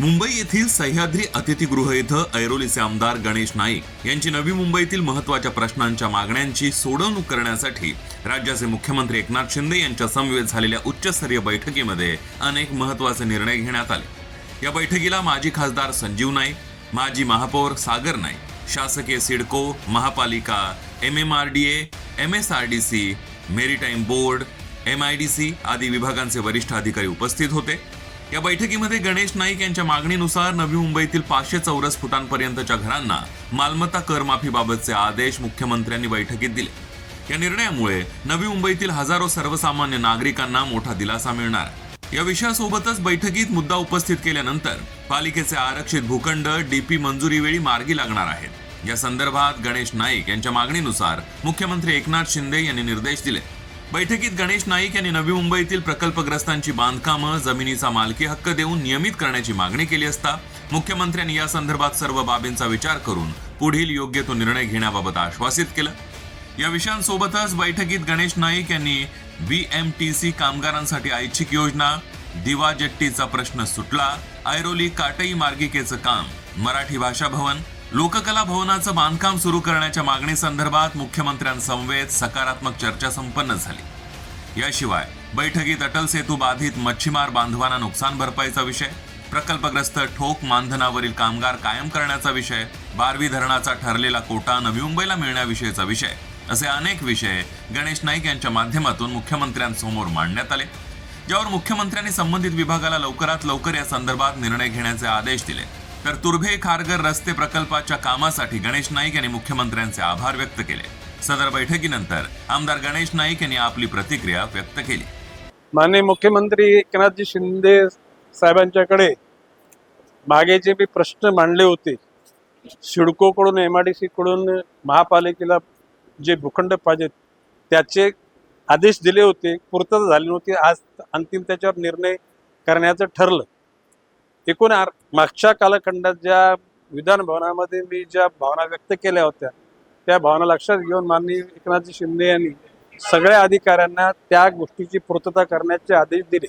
मुंबई येथील सह्याद्री अतिथीगृह येथे ऐरोलीचे आमदार गणेश नाईक यांची नवी मुंबईतील महत्त्वाच्या प्रश्नांच्या मागण्यांची सोडवणूक करण्यासाठी राज्याचे मुख्यमंत्री एकनाथ शिंदे यांच्या समवेत झालेल्या उच्चस्तरीय बैठकीमध्ये अनेक महत्त्वाचे निर्णय घेण्यात आले। या बैठकीला माजी खासदार संजीव नाईक, माजी महापौर सागर नाईक, शासकीय सिडको, महापालिका, MMRDA, MSRDC, maritime board, MIDC आदी विभागांचे वरिष्ठ अधिकारी उपस्थित होते। या बैठकीमध्ये गणेश नाईक यांच्या मागणीनुसार नवी मुंबईतील 500 चौरस फुटांपर्यंतच्या घरांना मालमत्ता कर माफीबाबतचे आदेश मुख्यमंत्र्यांनी बैठकीत दिले। या निर्णयामुळे नवी मुंबईतील हजारो सर्वसामान्य नागरिकांना मोठा दिलासा मिळणार आहे। या विषयासोबतच बैठकीत मुद्दा उपस्थित केल्यानंतर पालिकेचे आरक्षित भूखंड DP मंजुरीवेळी मार्गी लागणार आहेत। या संदर्भात गणेश नाईक यांच्या मागणीनुसार मुख्यमंत्री एकनाथ शिंदे यांनी निर्देश दिले। बैठकीत गणेश नाईक यांनी नवी मुंबईतील प्रकल्पग्रस्तांची बांधकामं जमिनीचा मालकी हक्क देऊन नियमित करण्याची मागणी केली असता मुख्यमंत्र्यांनी या संदर्भात सर्व बाबींचा विचार करून पुढील योग्य तो निर्णय घेण्याबाबत आश्वासित केलं। या विषयांसोबतच बैठकीत गणेश नाईक यांनी BMTC कामगारांसाठी ऐच्छिक योजना, दिवा जेट्टीचा प्रश्न सुटला, ऐरोली काटई मार्गिकेचं काम, मराठी भाषा भवन, लोककला भवनाचं बांधकाम सुरू करण्याच्या मागणी संदर्भात मुख्यमंत्र्यांसमवेत सकारात्मक चर्चा संपन्न झाली। याशिवाय बैठकीत अटल सेतू बाधित मच्छीमार बांधवांना नुकसान भरपाईचा विषय, प्रकल्पग्रस्त ठोक मानधनावरील कामगार कायम करण्याचा विषय, बारवी धरणाचा ठरलेला कोटा नवी मुंबईला मिळण्याविषयीचा विषय असे अनेक विषय गणेश नाईक यांच्या माध्यमातून मुख्यमंत्र्यांसमोर मांडण्यात आले, ज्यावर मुख्यमंत्र्यांनी संबंधित विभागाला लवकरात लवकर या संदर्भात निर्णय घेण्याचे आदेश दिले। तर तुर्भे खारघर रस्ते प्रकल्पाच्या कामासाठी गणेश नाईक यांनी मुख्यमंत्र्यांचे आभार व्यक्त केले। सदर बैठकीनंतर आमदार गणेश नाईक यांनी आपली प्रतिक्रिया व्यक्त केली। माननीय मुख्यमंत्री एकनाथजी शिंदे साहेबांच्याकडे मागे जे मी प्रश्न मांडले होते, सिडकोकडून MIDC कडून महापालिकेला जे भूखंड पाहिजे त्याचे आदेश दिले होते, पूर्तता झाली नव्हती। आज अंतिम त्याच्यावर निर्णय करण्याचं ठरलं। एकूण मागच्या कालखंडात ज्या विधान भवनामध्ये मी ज्या भावना व्यक्त केल्या होत्या त्या भावना लक्षात घेऊन माननीय एकनाथजी शिंदे यांनी सगळ्या अधिकाऱ्यांना त्या गोष्टीची पूर्तता करण्याचे आदेश दिले।